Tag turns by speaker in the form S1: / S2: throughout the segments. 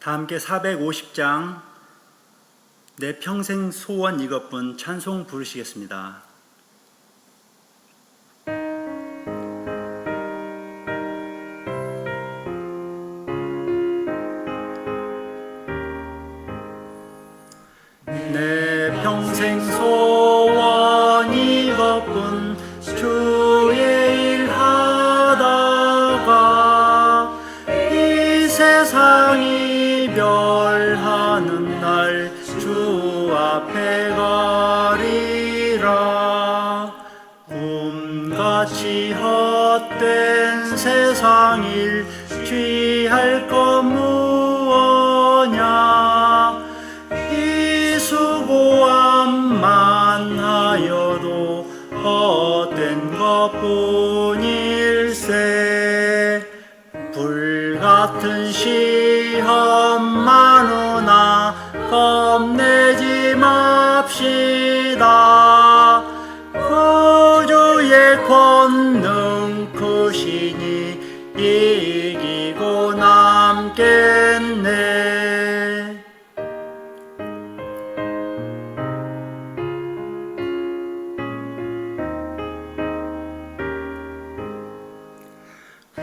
S1: 다 함께 450장 내 평생 소원 이것뿐 찬송 부르시겠습니다. 내 평생 소원 이것뿐 주의 일 하다가 이 세상 이별하는 날 주 앞에 가리라. 꿈같이 헛된 세상 일 취할 것 무엇냐. 이 수고함만 하여도 헛된 것뿐일세. 불같은 시험 많으나 겁내지 맙시다. 그 주의 권능 크시니 이기고 남겠네.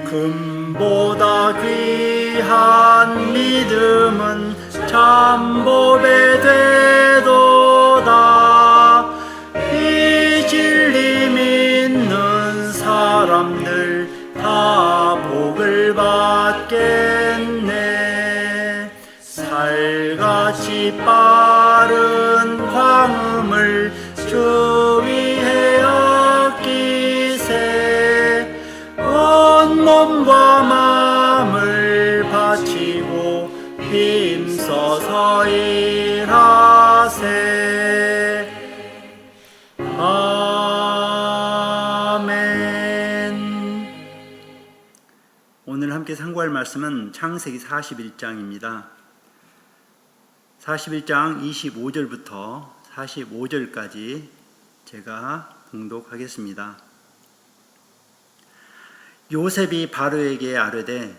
S1: 금보다 귀한 믿음은 참보배 되도다. 이 진리 믿는 사람들 다 복을 받겠네. 살같이 빠른 광음을 주 위에 아끼세. 온몸과 마음을 바치고 힘써서 일하세. 아멘. 오늘 함께 상고할 말씀은 창세기 41장입니다. 41장 25절부터 45절까지 제가 봉독하겠습니다. 요셉이 바로에게 아뢰되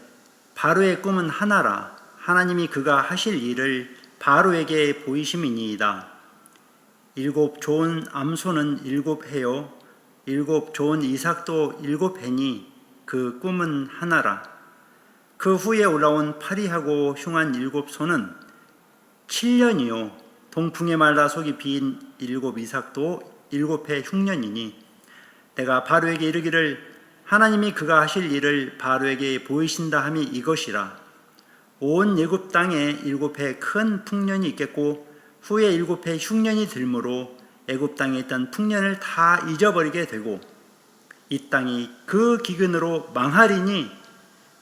S1: 바로의 꿈은 하나라. 하나님이 그가 하실 일을 바로에게 보이심이니이다. 7 좋은 암소는 7 해요 7 좋은 이삭도 7 해니 그 꿈은 하나라. 그 후에 올라온 파리하고 흉한 7 소는 7년이요 동풍에 말라 속이 빈 7 이삭도 7해 흉년이니 내가 바로에게 이르기를 하나님이 그가 하실 일을 바로에게 보이신다 함이 이것이라. 온 애굽 땅에 7해 큰 풍년이 있겠고 후에 7해 흉년이 들므로 애굽 땅에 있던 풍년을 다 잊어버리게 되고 이 땅이 그 기근으로 망하리니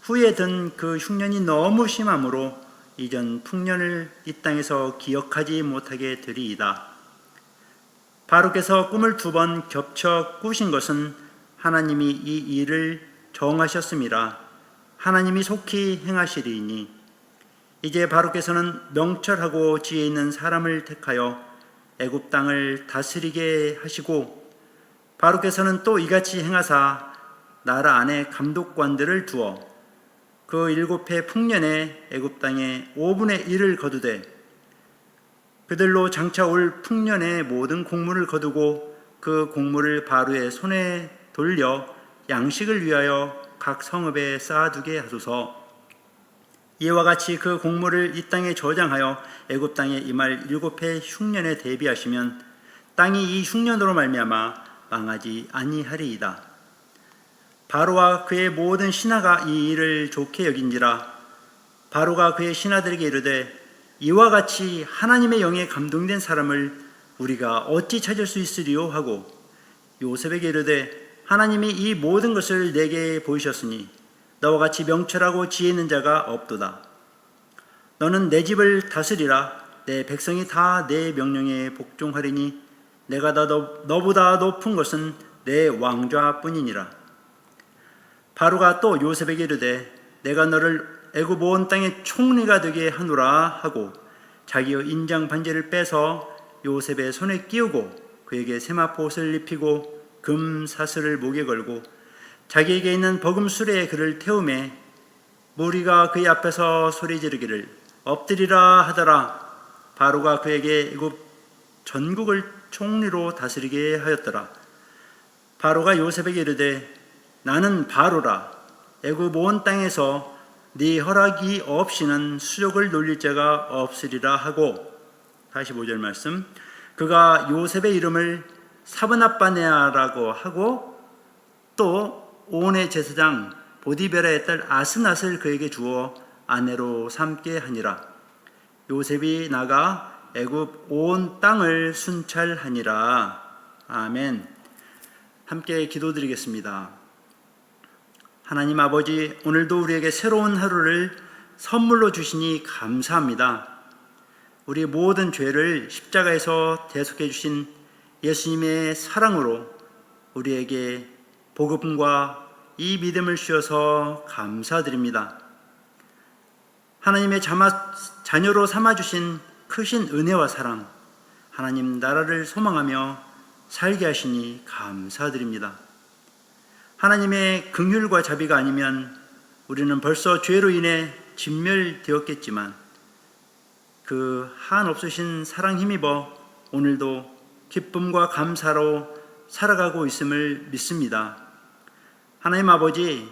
S1: 후에 든 그 흉년이 너무 심함으로 이전 풍년을 이 땅에서 기억하지 못하게 되리이다. 바로께서 꿈을 2번 겹쳐 꾸신 것은 하나님이 이 일을 정하셨음이라. 하나님이 속히 행하시리니 이제 바로께서는 명철하고 지혜 있는 사람을 택하여 애굽 땅을 다스리게 하시고 바로께서는 또 이같이 행하사 나라 안에 감독관들을 두어 그 7해 풍년에 애굽 땅에 5분의 1을 거두되 그들로 장차 올 풍년의 모든 곡물을 거두고 그 곡물을 바로의 손에 돌려 양식을 위하여 각 성읍에 쌓아두게 하소서. 이와 같이 그 곡물을 이 땅에 저장하여 애굽 땅에 임할 7해 흉년에 대비하시면 땅이 이 흉년으로 말미암아 망하지 아니하리이다. 바로와 그의 모든 신하가 이 일을 좋게 여긴지라. 바로가 그의 신하들에게 이르되 이와 같이 하나님의 영에 감동된 사람을 우리가 어찌 찾을 수 있으리요 하고 요셉에게 이르되 하나님이 이 모든 것을 내게 보이셨으니 너와 같이 명철하고 지혜 있는 자가 없도다. 너는 내 집을 다스리라. 내 백성이 다 내 명령에 복종하리니 내가 너보다 높은 것은 내 왕좌뿐이니라. 바로가 또 요셉에게 이르되 내가 너를 애굽 온 땅의 총리가 되게 하노라 하고 자기의 인장 반지를 빼서 요셉의 손에 끼우고 그에게 세마포 옷을 입히고 금 사슬을 목에 걸고 자기에게 있는 버금 수레에 그를 태우매 무리가 그의 앞에서 소리 지르기를 엎드리라 하더라. 바로가 그에게 애굽 전국을 총리로 다스리게 하였더라. 바로가 요셉에게 이르되 나는 바로라. 애굽 온 땅에서 네 허락이 없이는 수족을 놀릴 자가 없으리라 하고, 다시 5절 말씀, 그가 요셉의 이름을 사브나빠네아라고 하고 또 온의 제사장 보디베라의 딸 아스낫을 그에게 주어 아내로 삼게 하니라. 요셉이 나가 애굽 온 땅을 순찰하니라. 아멘. 함께 기도드리겠습니다. 하나님 아버지, 오늘도 우리에게 새로운 하루를 선물로 주시니 감사합니다. 우리 모든 죄를 십자가에서 대속해 주신 예수님의 사랑으로 우리에게 복음과 이 믿음을 주셔서 감사드립니다. 하나님의 자녀로 삼아주신 크신 은혜와 사랑, 하나님 나라를 소망하며 살게 하시니 감사드립니다. 하나님의 긍휼과 자비가 아니면 우리는 벌써 죄로 인해 진멸되었겠지만 그 한없으신 사랑 힘입어 오늘도 기쁨과 감사로 살아가고 있음을 믿습니다. 하나님 아버지,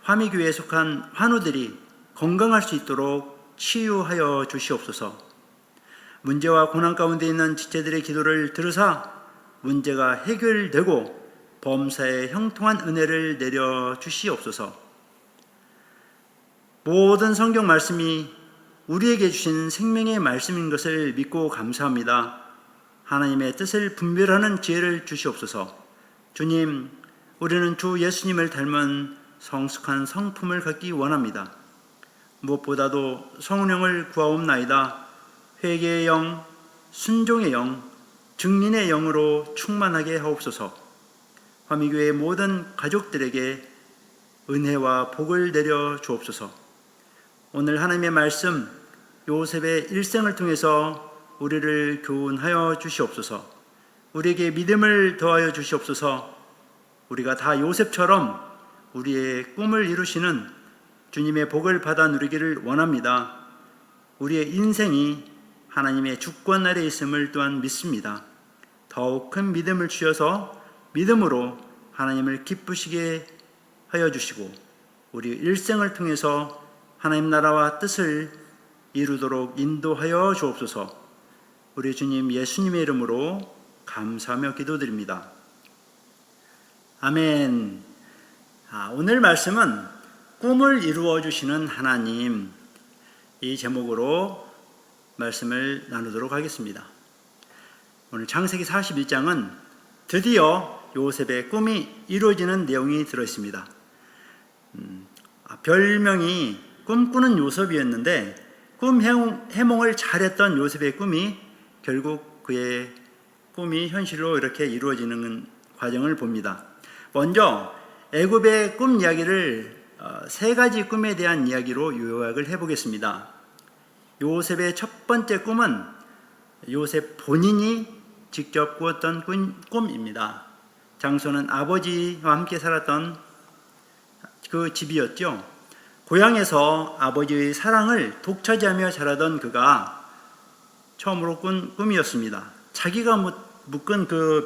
S1: 화미교회에 속한 환우들이 건강할 수 있도록 치유하여 주시옵소서. 문제와 고난 가운데 있는 지체들의 기도를 들으사 문제가 해결되고 범사에 형통한 은혜를 내려 주시옵소서. 모든 성경 말씀이 우리에게 주신 생명의 말씀인 것을 믿고 감사합니다. 하나님의 뜻을 분별하는 지혜를 주시옵소서. 주님, 우리는 주 예수님을 닮은 성숙한 성품을 갖기 원합니다. 무엇보다도 성령을 구하옵나이다. 회개의 영, 순종의 영, 증인의 영으로 충만하게 하옵소서. 화미교회의 모든 가족들에게 은혜와 복을 내려 주옵소서. 오늘 하나님의 말씀, 요셉의 일생을 통해서 우리를 교훈하여 주시옵소서. 우리에게 믿음을 더하여 주시옵소서. 우리가 다 요셉처럼 우리의 꿈을 이루시는 주님의 복을 받아 누리기를 원합니다. 우리의 인생이 하나님의 주권 아래 있음을 또한 믿습니다. 더욱 큰 믿음을 주셔서 믿음으로 하나님을 기쁘시게 하여 주시고 우리 일생을 통해서 하나님 나라와 뜻을 이루도록 인도하여 주옵소서. 우리 주님 예수님의 이름으로 감사하며 기도드립니다. 아멘. 오늘 말씀은 꿈을 이루어 주시는 하나님, 이 제목으로 말씀을 나누도록 하겠습니다. 오늘 창세기 41장은 드디어 요셉의 꿈이 이루어지는 내용이 들어있습니다. 별명이 꿈꾸는 요셉이었는데 꿈 해몽을 잘했던 요셉의 꿈이 결국 그의 꿈이 현실로 이렇게 이루어지는 과정을 봅니다. 먼저 애굽의 꿈 이야기를 세 가지 꿈에 대한 이야기로 요약을 해보겠습니다. 요셉의 첫 번째 꿈은 요셉 본인이 직접 꾸었던 꿈입니다. 장소는 아버지와 함께 살았던 그 집이었죠. 고향에서 아버지의 사랑을 독차지하며 자라던 그가 처음으로 꾼 꿈이었습니다. 자기가 묶은 그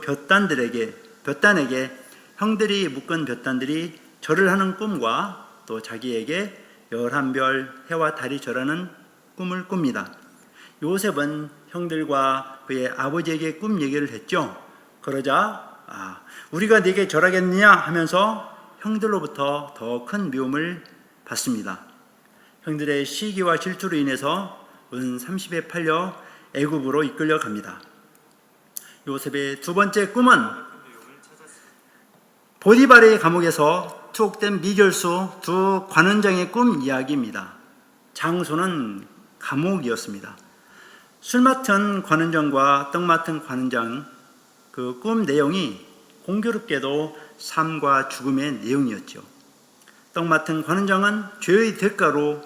S1: 볕단에게 형들이 묶은 볕단들이 절을 하는 꿈과 또 자기에게 11별 해와 달이 절하는 꿈을 꿉니다. 요셉은 형들과 그의 아버지에게 꿈 얘기를 했죠. 그러자 우리가 네게 절하겠느냐 하면서 형들로부터 더 큰 미움을 받습니다. 형들의 시기와 질투로 인해서 은 30에 팔려 애굽으로 이끌려 갑니다. 요셉의 두 번째 꿈은 보디바르의 감옥에서 투옥된 미결수 두 관원장의 꿈 이야기입니다. 장소는 감옥이었습니다. 술 맡은 관원장과 떡 맡은 관원장, 그 꿈 내용이 공교롭게도 삶과 죽음의 내용이었죠. 떡 맡은 관원장은 죄의 대가로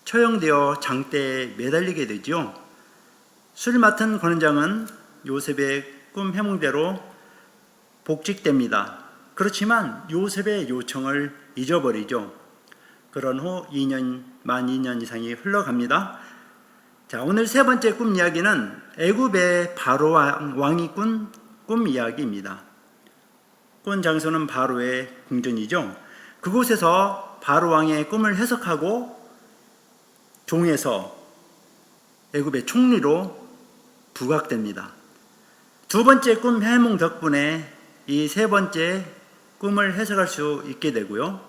S1: 처형되어 장대에 매달리게 되죠. 술 맡은 관원장은 요셉의 꿈 해몽대로 복직됩니다. 그렇지만 요셉의 요청을 잊어버리죠. 그런 후 만 2년 이상이 흘러갑니다. 자, 오늘 세 번째 꿈 이야기는 애굽의 바로 왕이 꾼 꿈 이야기입니다. 꾼 장소는 바로의 궁전이죠. 그곳에서 바로 왕의 꿈을 해석하고 종에서 애굽의 총리로 부각됩니다. 두 번째 꿈 해몽 덕분에 이 세 번째 꿈을 해석할 수 있게 되고요.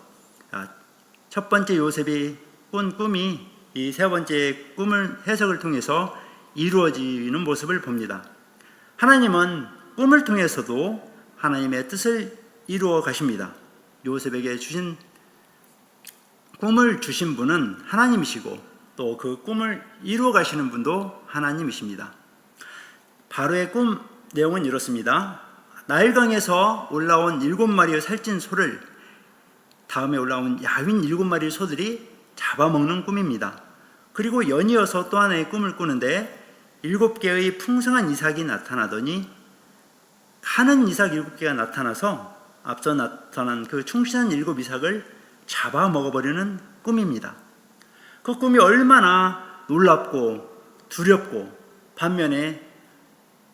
S1: 첫 번째 요셉이 꾼 꿈이 이 세 번째 꿈을 해석을 통해서 이루어지는 모습을 봅니다. 하나님은 꿈을 통해서도 하나님의 뜻을 이루어 가십니다. 요셉에게 주신 꿈을 주신 분은 하나님이시고 또 그 꿈을 이루어 가시는 분도 하나님이십니다. 바로의 꿈 내용은 이렇습니다. 나일강에서 올라온 7마리의 살찐 소를 다음에 올라온 야윈 7마리의 소들이 잡아먹는 꿈입니다. 그리고 연이어서 또 하나의 꿈을 꾸는데 7개의 풍성한 이삭이 나타나더니 가는 이삭 7개가 나타나서 앞서 나타난 그 충실한 7 이삭을 잡아먹어버리는 꿈입니다. 그 꿈이 얼마나 놀랍고 두렵고 반면에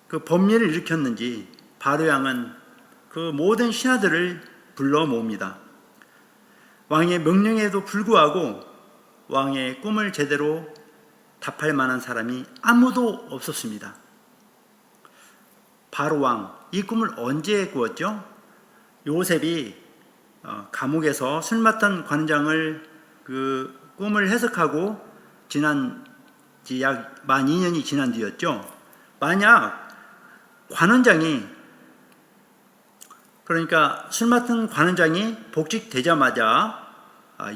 S1: 그 범죄를 일으켰는지 바로 왕은 그 모든 신하들을 불러 모읍니다. 왕의 명령에도 불구하고 왕의 꿈을 제대로 답할 만한 사람이 아무도 없었습니다. 바로 왕, 이 꿈을 언제 꾸었죠? 요셉이 감옥에서 술 맡던 관장을 그 꿈을 해석하고 지난 지 약 만 2년이 지난 뒤였죠. 만약 관원장이 그러니까 술 맡은 관원장이 복직되자마자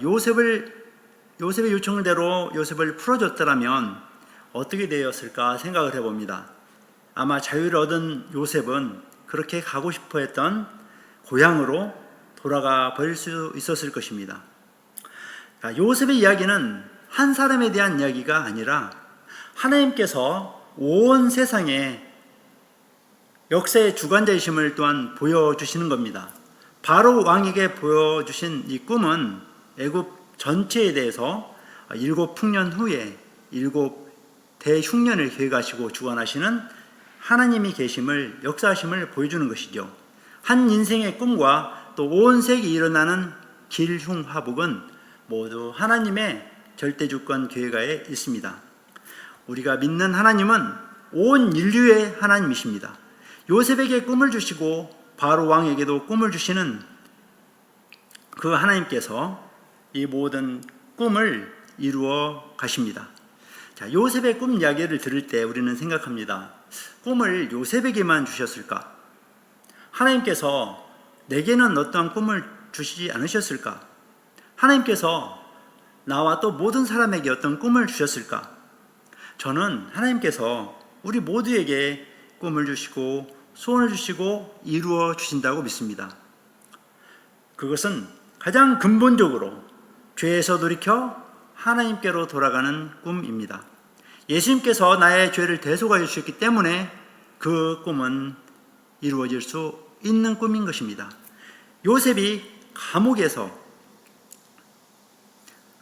S1: 요셉의 요청대로 요셉을 풀어줬더라면 어떻게 되었을까 생각을 해봅니다. 아마 자유를 얻은 요셉은 그렇게 가고 싶어 했던 고향으로 돌아가 버릴 수 있었을 것입니다. 요셉의 이야기는 한 사람에 대한 이야기가 아니라 하나님께서 온 세상에 역사의 주관자이심을 또한 보여주시는 겁니다. 바로 왕에게 보여주신 이 꿈은 애굽 전체에 대해서 7 풍년 후에 7 대흉년을 계획하시고 주관하시는 하나님이 계심을, 역사하심을 보여주는 것이죠. 한 인생의 꿈과 또 온 세계에 일어나는 길흉화복은 모두 하나님의 절대주권 계획하에 있습니다. 우리가 믿는 하나님은 온 인류의 하나님이십니다. 요셉에게 꿈을 주시고 바로 왕에게도 꿈을 주시는 그 하나님께서 이 모든 꿈을 이루어 가십니다. 자, 요셉의 꿈 이야기를 들을 때 우리는 생각합니다. 꿈을 요셉에게만 주셨을까? 하나님께서 내게는 어떠한 꿈을 주시지 않으셨을까? 하나님께서 나와 또 모든 사람에게 어떤 꿈을 주셨을까? 저는 하나님께서 우리 모두에게 꿈을 주시고 소원을 주시고 이루어 주신다고 믿습니다. 그것은 가장 근본적으로 죄에서 돌이켜 하나님께로 돌아가는 꿈입니다. 예수님께서 나의 죄를 대속하여 주셨기 때문에 그 꿈은 이루어질 수 있는 꿈인 것입니다. 요셉이 감옥에서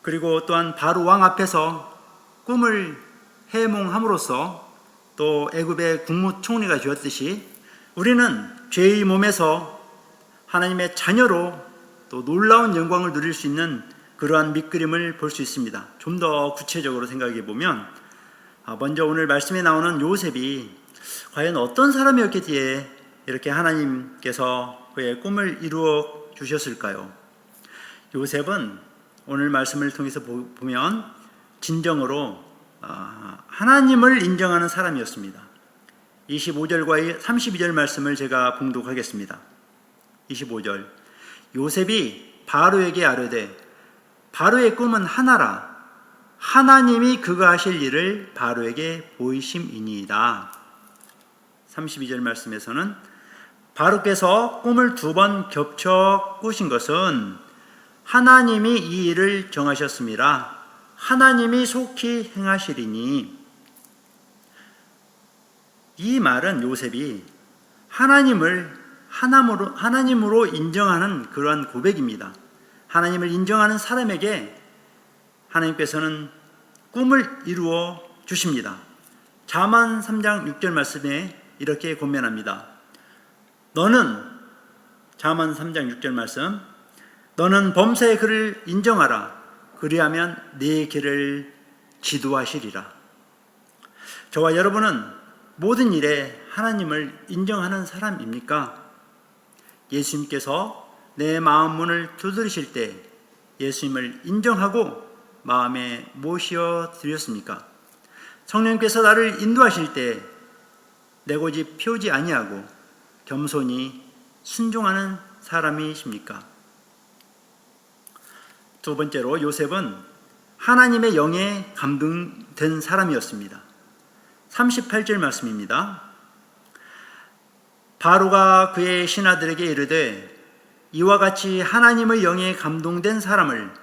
S1: 그리고 또한 바로 왕 앞에서 꿈을 해몽함으로써 또 애굽의 국무총리가 되었듯이 우리는 죄의 몸에서 하나님의 자녀로 또 놀라운 영광을 누릴 수 있는 그러한 밑그림을 볼 수 있습니다. 좀 더 구체적으로 생각해 보면 먼저 오늘 말씀에 나오는 요셉이 과연 어떤 사람이었기에 이렇게 하나님께서 그의 꿈을 이루어 주셨을까요? 요셉은 오늘 말씀을 통해서 보면 진정으로 하나님을 인정하는 사람이었습니다. 25절과 32절 말씀을 제가 봉독하겠습니다. 25절 요셉이 바로에게 아뢰되 바로의 꿈은 하나라 하나님이 그가 하실 일을 바로에게 보이심이니이다. 32절 말씀에서는 바로께서 꿈을 2번 겹쳐 꾸신 것은 하나님이 이 일을 정하셨음이라 하나님이 속히 행하시리니. 이 말은 요셉이 하나님을 하나님으로 인정하는 그러한 고백입니다. 하나님을 인정하는 사람에게 하나님께서는 꿈을 이루어 주십니다. 잠언 3장 6절 말씀에 이렇게 권면합니다. 잠언 3장 6절 말씀, 너는 범사의 그를 인정하라. 그리하면 네 길을 지도하시리라. 저와 여러분은 모든 일에 하나님을 인정하는 사람입니까? 예수님께서 내 마음 문을 두드리실 때 예수님을 인정하고 마음에 모셔 드렸습니까? 성령님께서 나를 인도하실 때 내 고집 피우지 아니하고 겸손히 순종하는 사람이십니까? 두 번째로, 요셉은 하나님의 영에 감동된 사람이었습니다. 38절 말씀입니다. 바로가 그의 신하들에게 이르되 이와 같이 하나님의 영에 감동된 사람을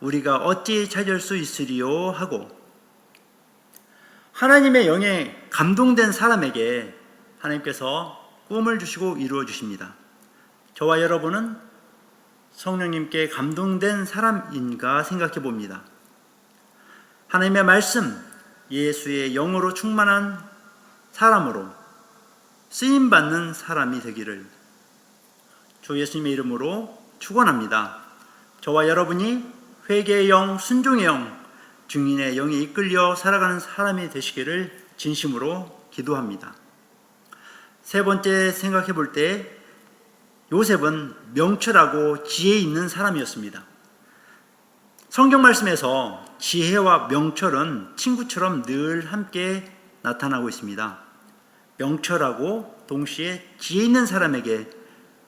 S1: 우리가 어찌 찾을 수 있으리요 하고, 하나님의 영에 감동된 사람에게 하나님께서 꿈을 주시고 이루어 주십니다. 저와 여러분은 성령님께 감동된 사람인가 생각해 봅니다. 하나님의 말씀, 예수의 영으로 충만한 사람으로 쓰임받는 사람이 되기를 주 예수님의 이름으로 축원합니다. 저와 여러분이 회개의 영, 순종의 영, 증인의 영에 이끌려 살아가는 사람이 되시기를 진심으로 기도합니다. 세 번째 생각해 볼 때, 요셉은 명철하고 지혜 있는 사람이었습니다. 성경 말씀에서 지혜와 명철은 친구처럼 늘 함께 나타나고 있습니다. 명철하고 동시에 지혜 있는 사람에게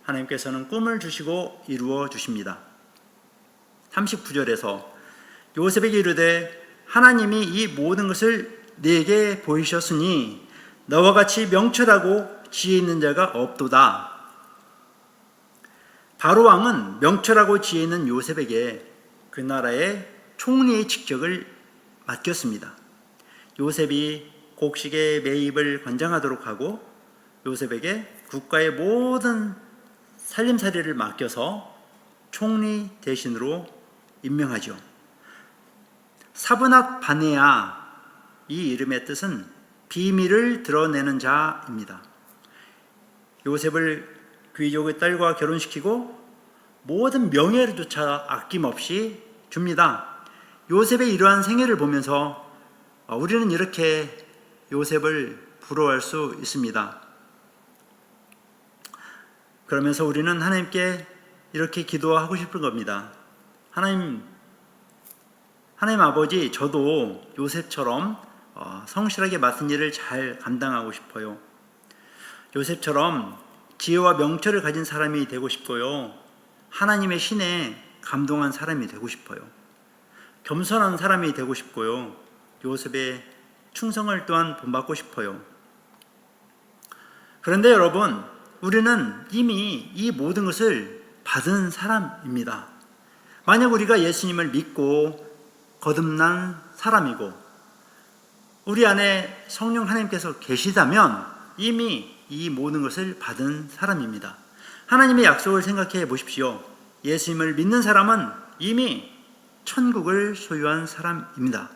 S1: 하나님께서는 꿈을 주시고 이루어 주십니다. 39절에서 요셉에게 이르되 하나님이 이 모든 것을 내게 보이셨으니 너와 같이 명철하고 지혜 있는 자가 없도다. 바로 왕은 명철하고 지혜 있는 요셉에게 그 나라의 총리의 직책을 맡겼습니다. 요셉이 곡식의 매입을 관장하도록 하고 요셉에게 국가의 모든 살림살이를 맡겨서 총리 대신으로 임명하죠. 사브낫 바네아, 이 이름의 뜻은 비밀을 드러내는 자입니다. 요셉을 귀족의 딸과 결혼시키고 모든 명예를조차 아낌없이 줍니다. 요셉의 이러한 생애를 보면서 우리는 이렇게 요셉을 부러워할 수 있습니다. 그러면서 우리는 하나님께 이렇게 기도하고 싶은 겁니다. 하나님 아버지, 저도 요셉처럼 성실하게 맡은 일을 잘 감당하고 싶어요. 요셉처럼 지혜와 명철을 가진 사람이 되고 싶고요. 하나님의 신에 감동한 사람이 되고 싶어요. 겸손한 사람이 되고 싶고요. 요셉의 충성을 또한 본받고 싶어요. 그런데 여러분, 우리는 이미 이 모든 것을 받은 사람입니다. 만약 우리가 예수님을 믿고 거듭난 사람이고 우리 안에 성령 하나님께서 계시다면 이미 이 모든 것을 받은 사람입니다. 하나님의 약속을 생각해 보십시오. 예수님을 믿는 사람은 이미 천국을 소유한 사람입니다.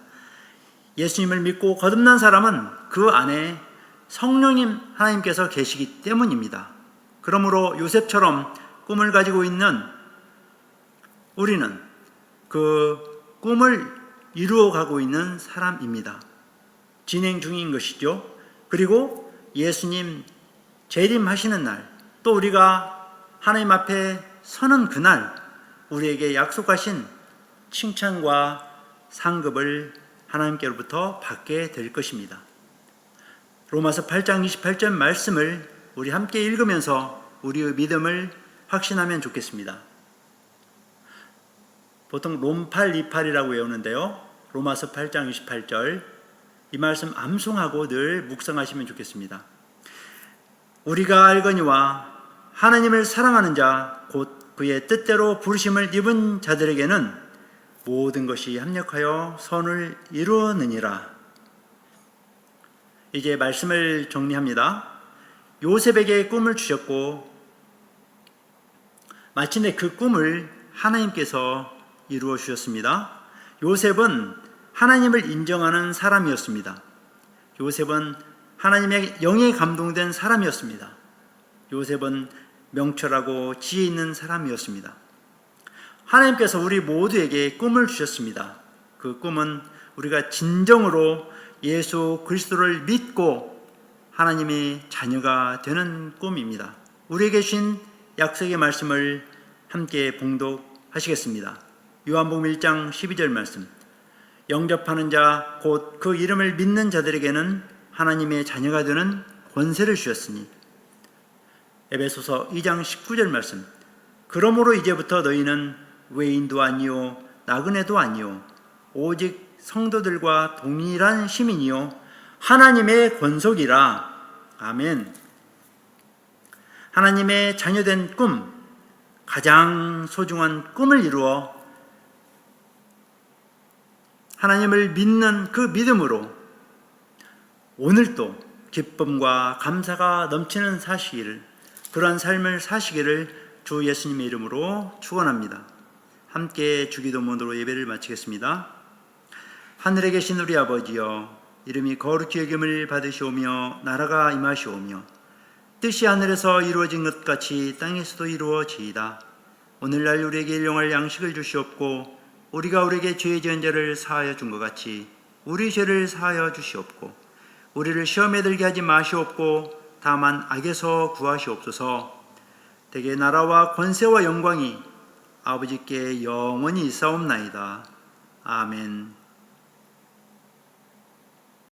S1: 예수님을 믿고 거듭난 사람은 그 안에 성령님 하나님께서 계시기 때문입니다. 그러므로 요셉처럼 꿈을 가지고 있는 우리는 그 꿈을 이루어가고 있는 사람입니다. 진행 중인 것이죠. 그리고 예수님 재림하시는 날, 또 우리가 하나님 앞에 서는 그날 우리에게 약속하신 칭찬과 상급을 하나님께로부터 받게 될 것입니다. 로마서 8장 28절 말씀을 우리 함께 읽으면서 우리의 믿음을 확신하면 좋겠습니다. 보통 롬팔28이라고 외우는데요. 로마서 8장 28절, 이 말씀 암송하고 늘 묵상하시면 좋겠습니다. 우리가 알거니와 하나님을 사랑하는 자 곧 그의 뜻대로 부르심을 입은 자들에게는 모든 것이 합력하여 선을 이루느니라. 이제 말씀을 정리합니다. 요셉에게 꿈을 주셨고 마침내 그 꿈을 하나님께서 이루어 주셨습니다. 요셉은 하나님을 인정하는 사람이었습니다. 요셉은 하나님의 영에 감동된 사람이었습니다. 요셉은 명철하고 지혜 있는 사람이었습니다. 하나님께서 우리 모두에게 꿈을 주셨습니다. 그 꿈은 우리가 진정으로 예수 그리스도를 믿고 하나님의 자녀가 되는 꿈입니다. 우리에게 주신 약속의 말씀을 함께 봉독하시겠습니다. 요한복음 1장 12절 말씀. 영접하는 자 곧 그 이름을 믿는 자들에게는 하나님의 자녀가 되는 권세를 주셨으니. 에베소서 2장 19절 말씀. 그러므로 이제부터 너희는 외인도 아니요 나그네도 아니요 오직 성도들과 동일한 시민이요 하나님의 권속이라. 아멘. 하나님의 자녀된 꿈, 가장 소중한 꿈을 이루어 하나님을 믿는 그 믿음으로 오늘도 기쁨과 감사가 넘치는 사시기를, 그러한 삶을 사시기를 주 예수님의 이름으로 축원합니다. 함께 주기도문으로 예배를 마치겠습니다. 하늘에 계신 우리 아버지여, 이름이 거룩히 여김을 받으시오며 나라가 임하시오며 뜻이 하늘에서 이루어진 것 같이 땅에서도 이루어지이다. 오늘날 우리에게 일용할 양식을 주시옵고 우리가 우리에게 죄 지은 자를 사하여 준 것 같이 우리 죄를 사하여 주시옵고 우리를 시험에 들게 하지 마시옵고 다만 악에서 구하시옵소서. 대개 나라와 권세와 영광이 아버지께 영원히 있사옵나이다. 아멘.